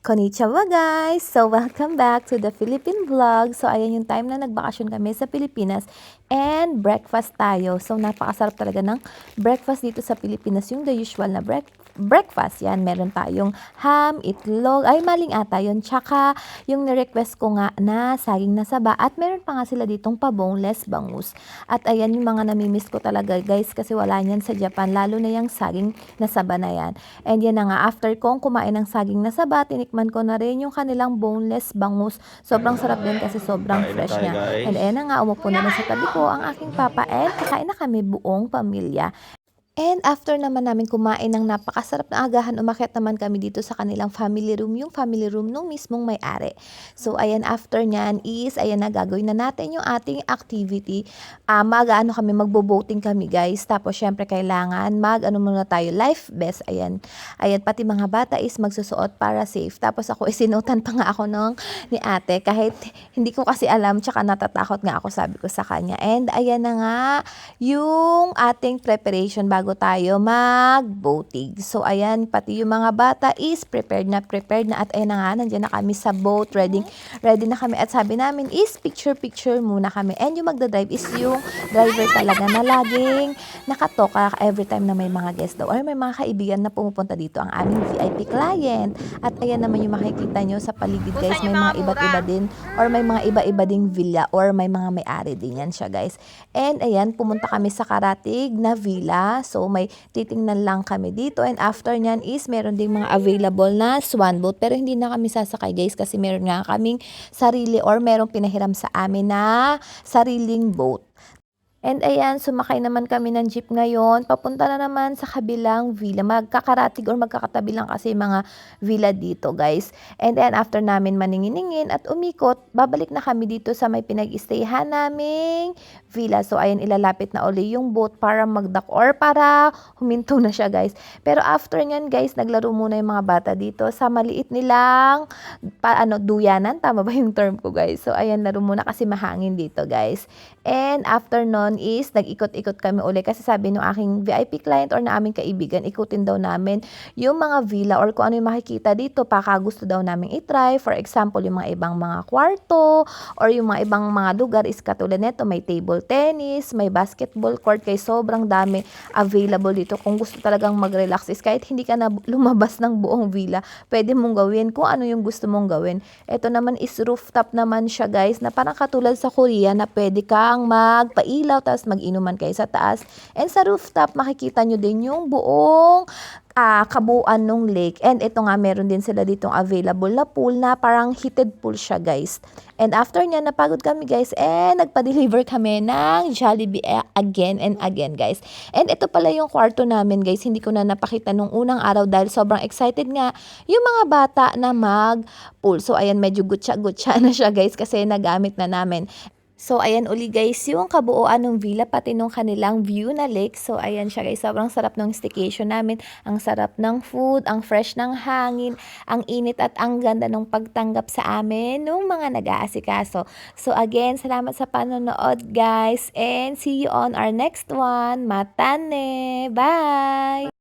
Konnichiwa guys! So, welcome back to the Philippine Vlog. So, ayan yung time na nagbakasyon kami sa Pilipinas and breakfast tayo. So, napakasarap talaga ng breakfast dito sa Pilipinas. Yung the usual na breakfast. Yan, meron tayong ham, itlog, ay maling ata yun. Tsaka, yung nirequest ko nga na saging na saba. At meron pa nga sila ditong pa-boneless bangus. At ayan yung mga namimiss ko talaga guys kasi wala niyan sa Japan. Lalo na yung saging na saba na yan. And yan na nga, after kong kumain ng saging na saba, tinikman ko na rin yung kanilang boneless bangus. Sobrang sarap din kasi sobrang fresh niya. And ayan na nga, umupo na sa tabi ko ang aking papa and kakain na kami buong pamilya. And after naman namin kumain ng napakasarap na agahan, umakyat naman kami dito sa kanilang family room, yung family room nung mismong may-ari. So, ayan, after nyan is, ayan na, gagawin na natin yung ating activity. Mag-ano kami, magbo-boating kami, guys. Tapos, syempre, kailangan mag-ano muna tayo, life vest, ayan. Ayan, pati mga bata is magsusuot para safe. Tapos, ako, isinutan pa nga ako ni ate, kahit hindi ko kasi alam, tsaka natatakot nga ako, sabi ko sa kanya. And, ayan na nga, yung ating preparation bago tayo mag-boating. So, ayan, pati yung mga bata is prepared na. At ayan na nga, nandiyan na kami sa boat. Ready na kami. At sabi namin is picture muna kami. And yung magdadrive is yung driver talaga na laging nakatoka every time na may mga guest daw or may mga kaibigan na pumupunta dito, ang aming VIP client. At ayan naman yung makikita nyo sa paligid guys, may mga iba't iba din or may mga iba-iba ding villa or may mga may-ari din yan siya guys. And ayan, pumunta kami sa Karatig na villa. So, may titingnan lang kami dito. And after nyan is, meron ding mga available na swan boat. Pero hindi na kami sasakay guys kasi meron nga kaming sarili or merong pinahiram sa amin na sariling boat. And ayan, sumakay naman kami ng jeep ngayon. Papunta na naman sa kabilang villa. Magkakaratig or magkakatabi lang kasi mga villa dito, guys. And then, after namin maningin-ningin at umikot, babalik na kami dito sa may pinag-stayhan naming villa. So, ayan, ilalapit na uli yung boat para magdock or para huminto na siya, guys. Pero after nyan, guys, naglaro muna yung mga bata dito sa maliit nilang duyanan. Tama ba yung term ko, guys? So, ayan, laro muna kasi mahangin dito, guys. And after nun is, nag-ikot-ikot kami uli kasi sabi ng aking VIP client or na aming kaibigan, ikutin daw namin yung mga villa or kung ano yung makikita dito, baka gusto daw namin itry. For example, yung mga ibang mga kwarto or yung mga ibang mga lugar is katulad nito, may table tennis, may basketball court, kay sobrang dami available dito. Kung gusto talagang mag-relax is kahit hindi ka na lumabas ng buong villa, pwede mong gawin kung ano yung gusto mong gawin. Ito naman is rooftop naman siya guys, na parang katulad sa Korea na pwede kang magpailaw tapos mag-inuman kayo sa taas. And sa rooftop, makikita nyo din yung buong kabuuan ng lake. And ito nga, meron din sila ditong available na pool na parang heated pool siya guys. And after niya, napagod kami guys and nagpa-deliver kami ng Jollibee again and again guys. And ito pala yung kwarto namin guys. Hindi ko na napakita nung unang araw dahil sobrang excited nga yung mga bata na mag-pool. So ayan, medyo gutsa-gutsa na siya guys kasi nagamit na namin. So, ayan uli guys, yung kabuuan ng villa, pati nung kanilang view na lake. So, ayan siya guys, sobrang sarap ng staycation namin. Ang sarap ng food, ang fresh ng hangin, ang init at ang ganda ng pagtanggap sa amin nung mga nag-aasikaso. So, again, salamat sa panonood guys and see you on our next one. Matane! Bye!